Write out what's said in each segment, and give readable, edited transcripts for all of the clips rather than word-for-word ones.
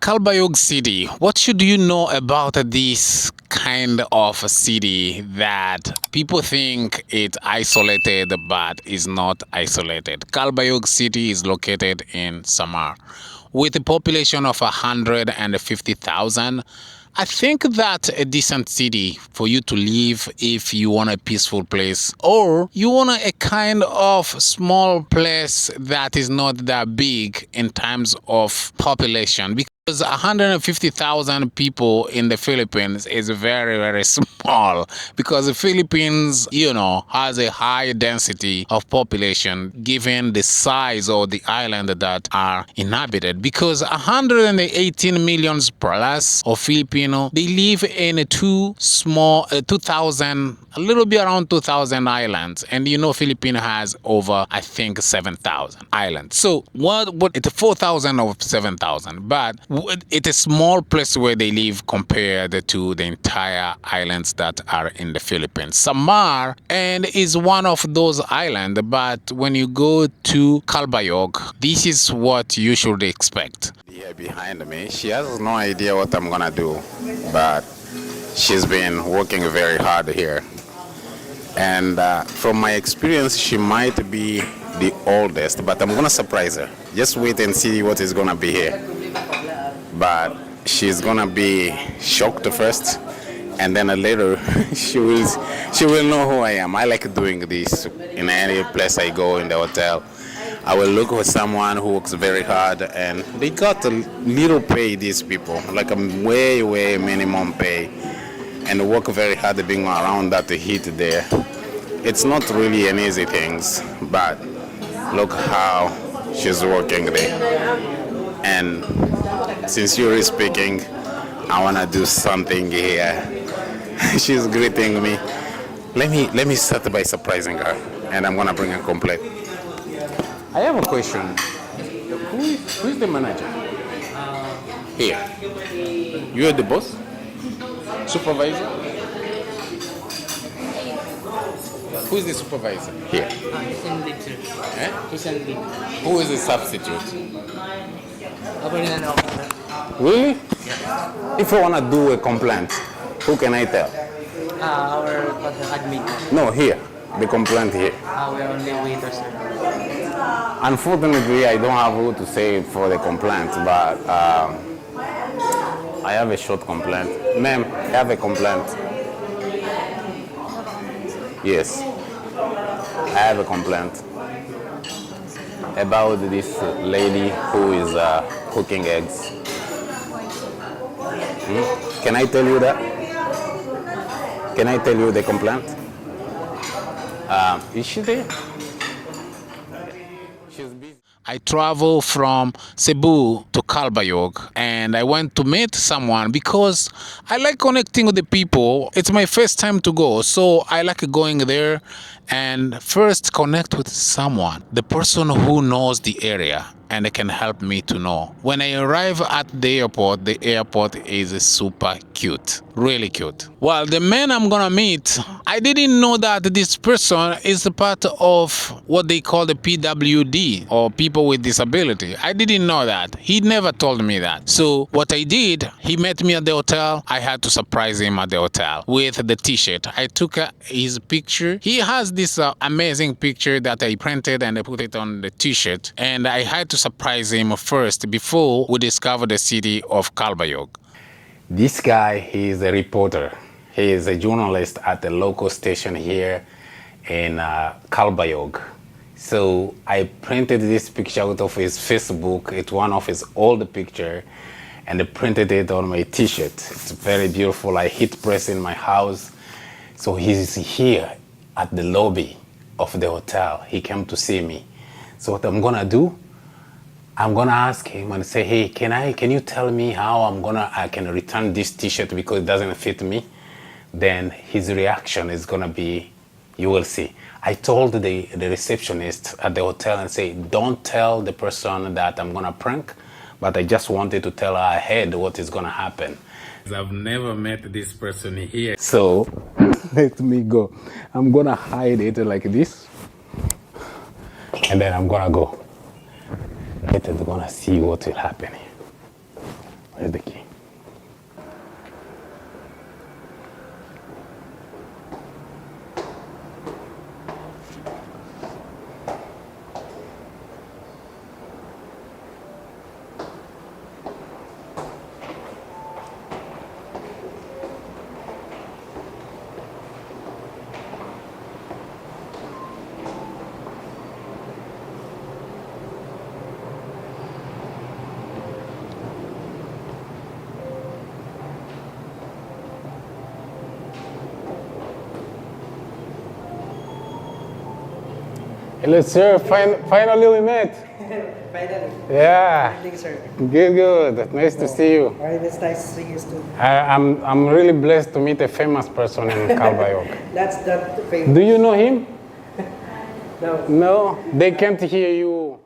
Calbayog City. What should you know about this kind of a city that people think it's isolated but is not isolated? Calbayog City is located in Samar with a population of 150,000. I think that's a decent city for you to live if you want a peaceful place, or you want a kind of small place that is not that big in terms of population, because 150,000 people in the Philippines is very, very small, because the Philippines, has a high density of population given the size of the island that are inhabited, because 118 million plus of Filipino, they live in 2,000, a little bit around 2,000 islands, and Filipino has over, I think, 7,000 islands. So what it's 4,000 of 7,000, but it's a small place where they live compared to the entire islands that are in the Philippines. Samar and is one of those islands, but when you go to Calbayog, this is what you should expect. Here behind me, she has no idea what I'm gonna do, but she's been working very hard here. And from my experience, she might be the oldest, but I'm gonna surprise her. Just wait and see what is gonna be here. But she's gonna be shocked first, and then later she will know who I am. I like doing this in any place I go in the hotel. I will look for someone who works very hard, and they got a little pay, these people, like a way minimum pay, and work very hard being around that heat there. It's not really an easy thing, but look how she's working there. And sincerely speaking, I want to do something here. She's greeting me. Let me start by surprising her, and I'm gonna bring a complaint. I have a question. Who is the manager? Here. You are the boss? Supervisor? Who is the supervisor? Here. Who is the substitute? Really? If I want to do a complaint, who can I tell? Our admin. No, here. The complaint here. We're only waiters, sir. Unfortunately, I don't have who to say for the complaint, but I have a short complaint. Ma'am, I have a complaint. Yes. I have a complaint about this lady who is cooking eggs. Can I tell you that? Can I tell you the complaint? Is she there? She's busy. I travel from Cebu to Calbayog, and I went to meet someone because I like connecting with the people. It's my first time to go, so I like going there and first connect with someone, the person who knows the area and can help me to know. When I arrive at the airport is super cute, really cute. Well, the man I'm gonna meet, I didn't know that this person is a part of what they call the PWD, or people with disability. I didn't know that. He never told me that. So what I did, he met me at the hotel. I had to surprise him at the hotel with the t-shirt. I took his picture. He has this amazing picture that I printed and I put it on the t-shirt, and I had to surprise him first before we discovered the city of Calbayog. This guy, he is a reporter. He is a journalist at the local station here in Calbayog. So I printed this picture out of his Facebook. It's one of his old picture, and I printed it on my t-shirt. It's very beautiful. I hit press in my house. So he's here at the lobby of the hotel. He came to see me. So what I'm gonna do, I'm gonna ask him and say, hey, can you tell me how I can return this t-shirt because it doesn't fit me? Then his reaction is gonna be, you will see. I told the receptionist at the hotel and say, don't tell the person that I'm gonna prank, but I just wanted to tell her ahead what is gonna happen. I've never met this person here. So let me go. I'm gonna hide it like this, and then I'm gonna go. Later, they're gonna see what will happen here. Where's the key? Hello, sir. Finally, we met. Finally. Yeah. Thank you, sir. Good. Nice to see you. All right, it's nice to see you too. I'm really blessed to meet a famous person in Calbayog. That's the famous. Do you know him? No. No, they can't hear you.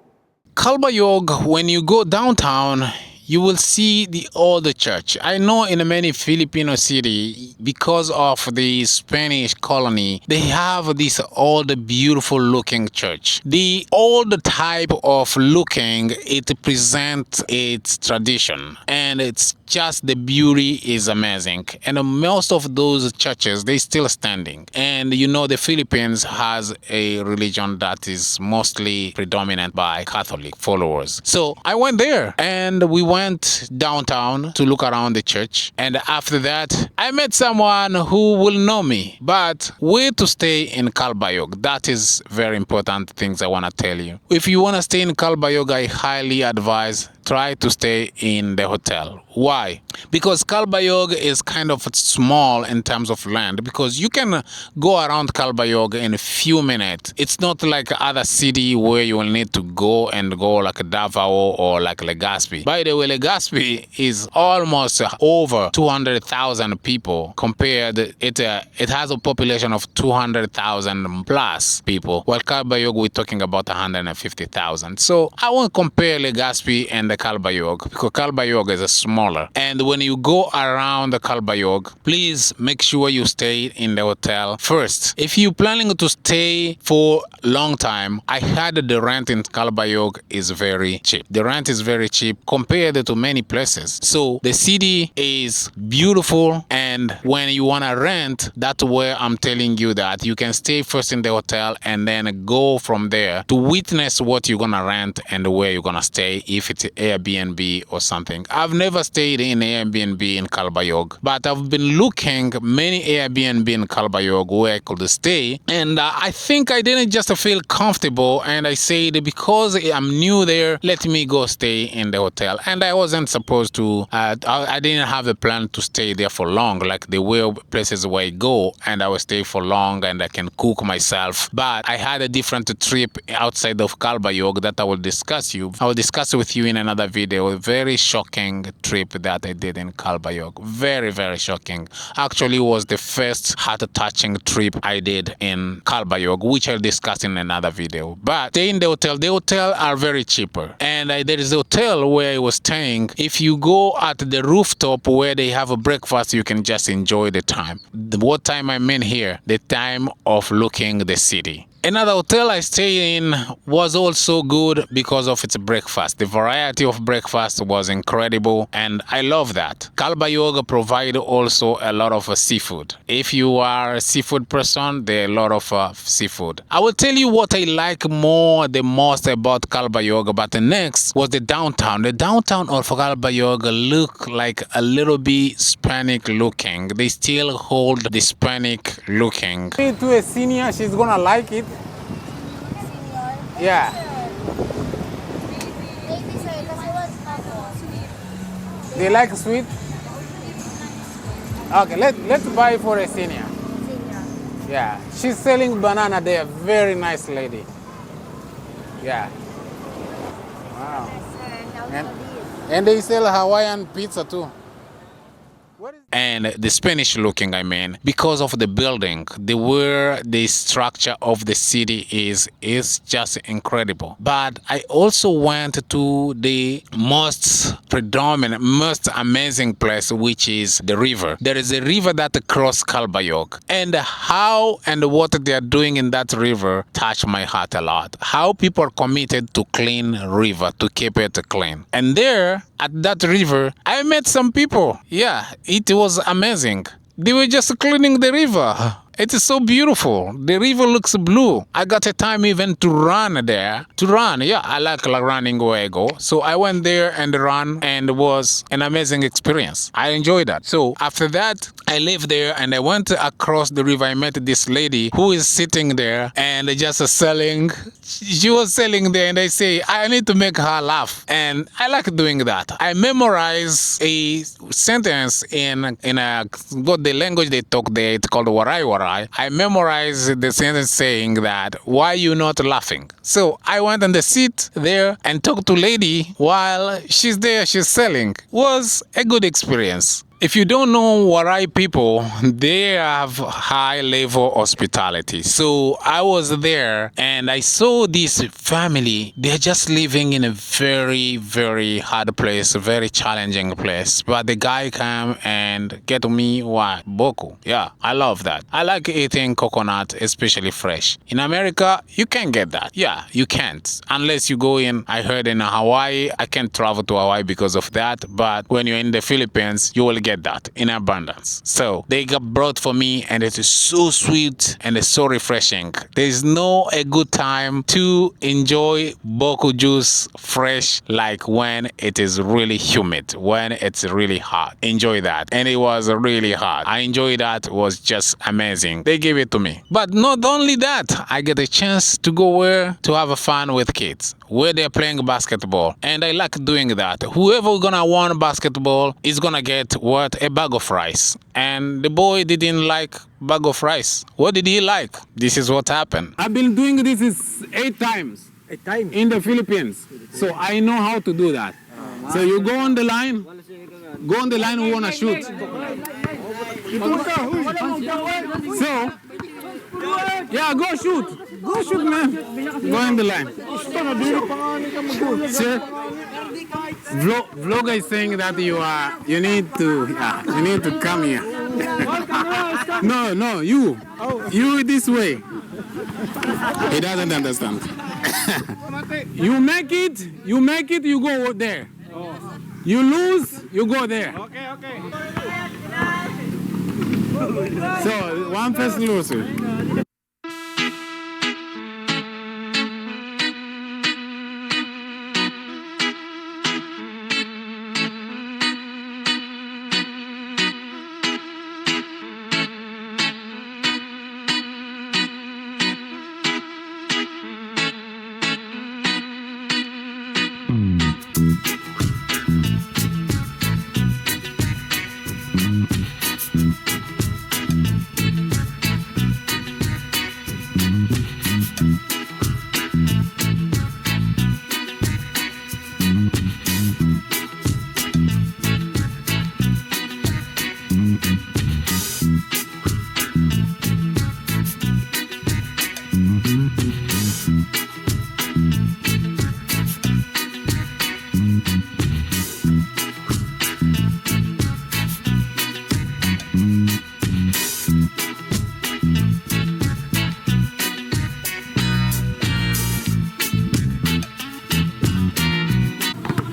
Calbayog, when you go downtown, you will see the older church. I know in many Filipino city, because of the Spanish colony, they have this old, beautiful looking church. The old type of looking, it presents its tradition, and it's just the beauty is amazing. And most of those churches, they still standing. And you know, the Philippines has a religion that is mostly predominant by Catholic followers. So I went there and we went downtown to look around the church. And after that, I met someone who will know me, but where to stay in Calbayog. That is very important things I want to tell you. If you want to stay in Calbayog, I highly advise try to stay in the hotel. Why? Because Calbayog is kind of small in terms of land, because you can go around Calbayog in a few minutes. It's not like other city where you will need to go like Davao or like Legazpi. By the way, Legazpi is almost over 200,000 people compared. It has a population of 200,000 plus people, while Calbayog we're talking about 150,000. So I won't compare Legazpi and the Calbayog, because Calbayog is a smaller. And when you go around the Calbayog, please make sure you stay in the hotel first. If you're planning to stay for a long time, I heard the rent in Calbayog is very cheap. The rent is very cheap compared to many places. So the city is beautiful, and when you want to rent, that's where I'm telling you that you can stay first in the hotel and then go from there to witness what you're gonna rent and where you're gonna stay, if it's Airbnb or something. I've never stayed in Airbnb in Calbayog, but I've been looking many Airbnb in Calbayog where I could stay, and I think I didn't just feel comfortable, and I said, because I'm new there, let me go stay in the hotel. And I wasn't supposed to, I didn't have a plan to stay there for long, like the way places where I go and I will stay for long and I can cook myself. But I had a different trip outside of Calbayog that I will discuss with you in another video. A very shocking trip that I did in Calbayog. Very, very shocking. Actually, was the first heart-touching trip I did in Calbayog, which I'll discuss in another video. But stay in the hotel are very cheaper. And there is a hotel where I was staying. If you go at the rooftop where they have a breakfast, you can just enjoy the time. What time I mean here? The time of looking the city. Another hotel I stayed in was also good because of its breakfast. The variety of breakfast was incredible, and I love that. Calbayog provide also a lot of seafood. If you are a seafood person, there are a lot of seafood. I will tell you what I like the most about Calbayog, but the next was the downtown. The downtown of Calbayog look like a little bit Hispanic looking. They still hold the Hispanic looking. To a senior, she's gonna like it. Yeah. They like sweet? Okay, let's buy for a senior. Yeah. She's selling banana there. Very nice lady. Yeah. Wow. And they sell Hawaiian pizza too. What is and the Spanish looking, I mean, because of the building, the way the structure of the city is just incredible. But I also went to the most predominant, most amazing place, which is the river. There is a river that crosses Calbayog, and how and what they are doing in that river touch my heart a lot. How people are committed to clean river, to keep it clean. And there at that river, I met some people. Yeah, it was amazing. They were just cleaning the river. It is so beautiful. The river looks blue. I got a time even to run there. To run, yeah, I like running where I go. So I went there and ran, and it was an amazing experience. I enjoyed that. So after that, I lived there and I went across the river. I met this lady who is sitting there and just selling. She was selling there, and I say, I need to make her laugh. And I like doing that. I memorize a sentence in what the language they talk there. It's called Waray. I memorized the sentence saying that, why you not laughing? So I went on the seat there and talked to lady while she's there, she's selling. Was a good experience. If you don't know Waray people, they have high level hospitality. So I was there and I saw this family. They're just living in a very, very hard place, a very challenging place. But the guy came and get me what? Boku. Yeah, I love that. I like eating coconut, especially fresh. In America, you can't get that. Yeah, you can't. Unless you go in, I heard in Hawaii, I can't travel to Hawaii because of that. But when you're in the Philippines, you will get that in abundance. So they got brought for me, and it is so sweet and it's so refreshing. There is no a good time to enjoy boku juice fresh like when it is really humid, when it's really hot. Enjoy that. And it was really hot. I enjoyed that. It was just amazing. They gave it to me. But not only that, I get a chance to go where to have fun with kids, where they're playing basketball. And I like doing that. Whoever gonna win basketball is gonna get what? A bag of rice. And the boy didn't like bag of rice. What did he like? This is what happened. I've been doing this is 8 times. 8 times. In the Philippines. So I know how to do that. So you go on the line. Go on the line who wanna shoot. So yeah, go shoot. Go shoot, man. Go on the line. Sir, vlogger is saying that you need to come here. No, you this way. He doesn't understand. You make it, you go there. You lose, you go there. Okay. So one person loser.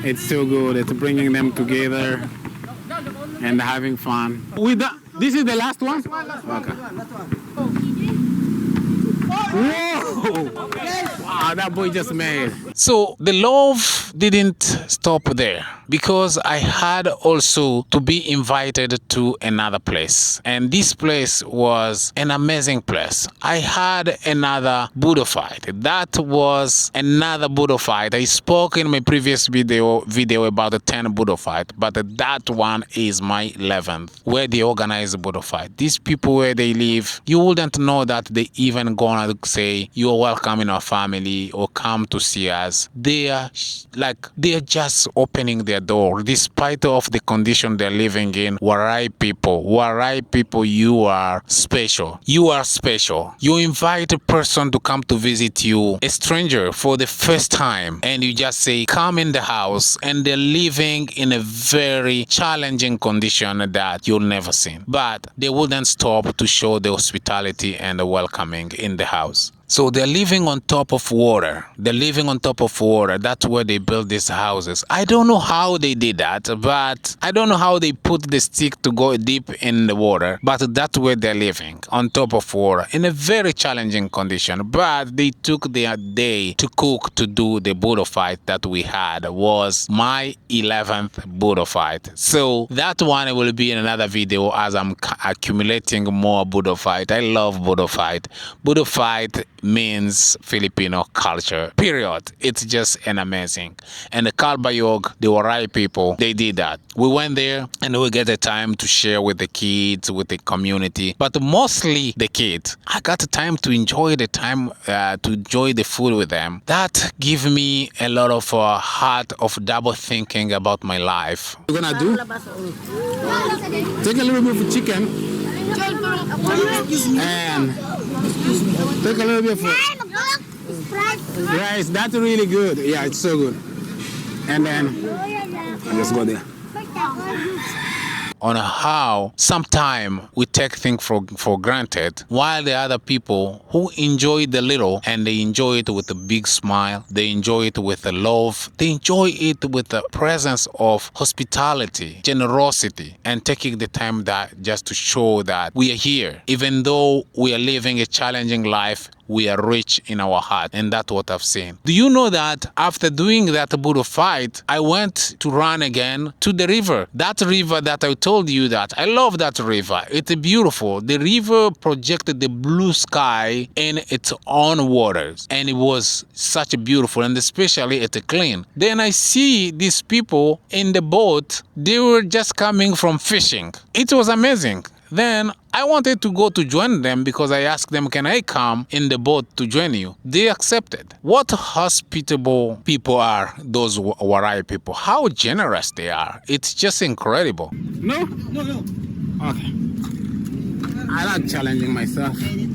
It's so good. It's bringing them together and having fun. This is the last one? Okay. Whoa! Wow, that boy just made. So the love didn't stop there, because I had also to be invited to another place. And this place was an amazing place. I had another Buddha fight. That was another Buddha fight. I spoke in my previous video about the 10 Buddha fight, but that one is my 11th, where they organize the Buddha fight. These people where they live, you wouldn't know that they even gonna say, you're welcome in our family. family or come to see us, they are just opening their door despite of the condition they're living in. Waray people, you are special. You are special. You invite a person to come to visit you, a stranger for the first time, and you just say, come in the house, and they're living in a very challenging condition that you'll never see. But they wouldn't stop to show the hospitality and the welcoming in the house. So they're living on top of water. They're living on top of water. That's where they build these houses. I don't know how they did that, but I don't know how they put the stick to go deep in the water, but that's where they're living, on top of water, in a very challenging condition. But they took their day to cook, to do the Buddha fight that we had. Was my 11th Buddha fight. So that one will be in another video as I'm accumulating more Buddha fight. I love Buddha fight. Buddha fight means Filipino culture, period. It's just an amazing. And the Calbayog, the Waray people, they did that. We went there and we get the time to share with the kids, with the community, but mostly the kids. I got the time to enjoy the time, to enjoy the food with them. That give me a lot of heart of double thinking about my life. We're gonna do? Take a little bit of chicken and take a little bit of rice. That's really good. Yeah, it's so good. And then let's go there. On how sometimes we take things for granted, while the other people who enjoy the little, and they enjoy it with a big smile, they enjoy it with a love, they enjoy it with the presence of hospitality, generosity, and taking the time that just to show that we are here. Even though we are living a challenging life, we are rich in our heart, and that's what I've seen. Do you know that after doing that Buddha fight, I went to run again to the river. That river that I told you that. I love that river. It's beautiful. The river projected the blue sky in its own waters, and it was such a beautiful, and especially it's clean. Then I see these people in the boat. They were just coming from fishing. It was amazing. Then I wanted to go to join them because I asked them, can I come in the boat to join you? They accepted. What hospitable people are those Waray people. How generous they are. It's just incredible. No? No. Okay. I like challenging myself. Okay.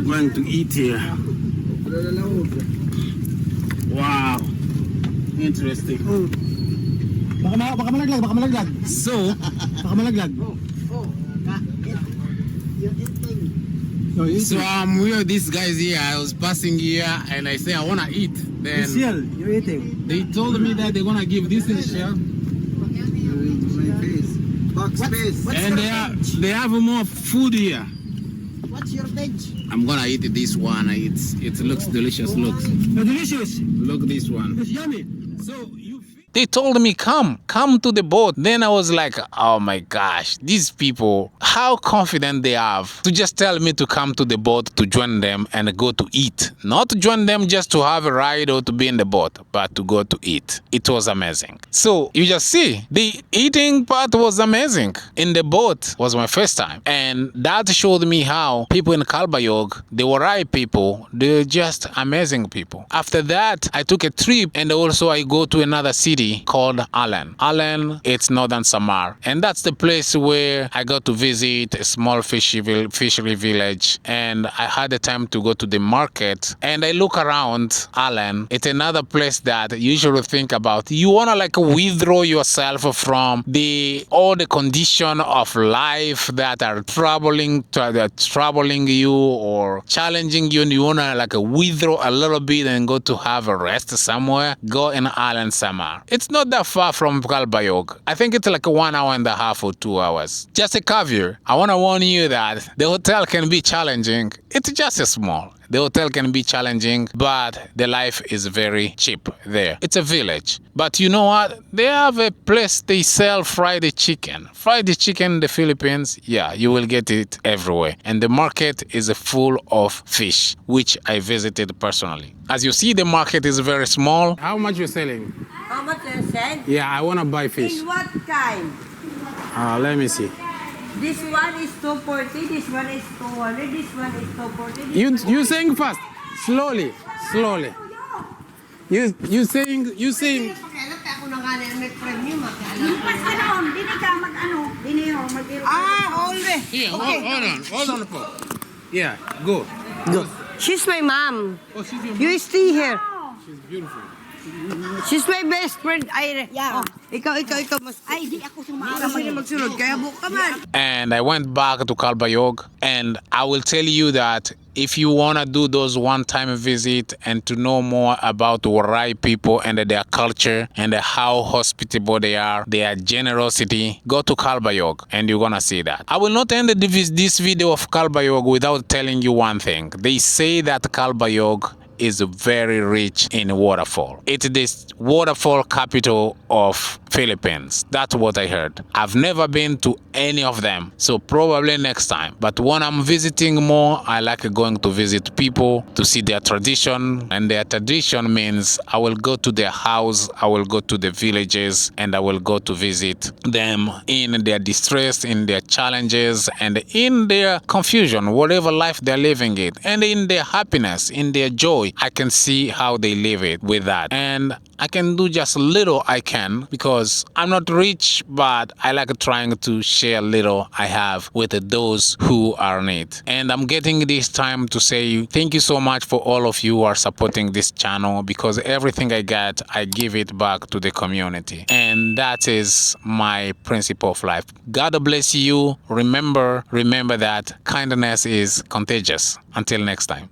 Going to eat here. Wow. Interesting. Baka malaglag. So, we are these guys here. I was passing here and I say I want to eat. Then Shell, you're eating. they told me that they're going to give this in the shell. My face. Box face. And they have more food here. What's your veg? I'm going to eat this one. It looks delicious. Look. Delicious. Look this one. It's yummy. So they told me, come to the boat. Then I was like, oh my gosh, these people, how confident they have to just tell me to come to the boat to join them and go to eat. Not to join them just to have a ride or to be in the boat, but to go to eat. It was amazing. So you just see, the eating part was amazing. In the boat was my first time. And that showed me how people in Calbayog, the Waray people, they're just amazing people. After that, I took a trip and also I go to another city called Allen. Allen, it's northern Samar. And that's the place where I got to visit a small fishery village. And I had the time to go to the market. And I look around Allen. It's another place that you usually think about. You want to like withdraw yourself from all the condition of life that are troubling you or challenging you. And you want to like withdraw a little bit and go to have a rest somewhere. Go in Allen, Samar. It's not that far from Calbayog. I think it's like 1 hour and a half or 2 hours. Just a caveat. I want to warn you that the hotel can be challenging. It's just a small. The hotel can be challenging, but the life is very cheap there. It's a village. But you know what? They have a place they sell fried chicken. Fried chicken in the Philippines, yeah, you will get it everywhere. And the market is full of fish, which I visited personally. As you see, the market is very small. How much you selling? How much you said? Yeah, I want to buy fish. In what kind? Let me see. This one is 240, this one is 200, this one is 240. You saying fast, slowly. You saying. Pakialam ka ako na nga na may premium. Pas ano, dini ka mag-ano, dini ho, mag-iro. Only. Here, hold on, po. Yeah, go. She's my mom. Oh, she's your You stay here. She's beautiful. She's my best friend. Ay, Yeah. ikaw, mas... Ay, di ako sumama. Kasi na magsunod, kaya buka man. And I went back to Calbayog, and I will tell you that if you want to do those one-time visit and to know more about Waray people and their culture and how hospitable they are, their generosity, go to Calbayog and you're gonna see that. I will not end this video of Calbayog without telling you one thing. They say that Calbayog is very rich in waterfall. It's the waterfall capital of Philippines. That's what I heard. I've never been to any of them, so probably next time. But when I'm visiting more, I like going to visit people to see their tradition, and their tradition means I will go to their house, I will go to the villages, and I will go to visit them in their distress, in their challenges, and in their confusion, whatever life they're living it, and in their happiness, in their joy. I can see how they live it with that, and I can do just a little I can, because I'm not rich, but I like trying to share little I have with those who are in it. And I'm getting this time to say thank you so much for all of you who are supporting this channel, because everything I get, I give it back to the community, and that is my principle of life. God bless you. Remember that kindness is contagious. Until next time.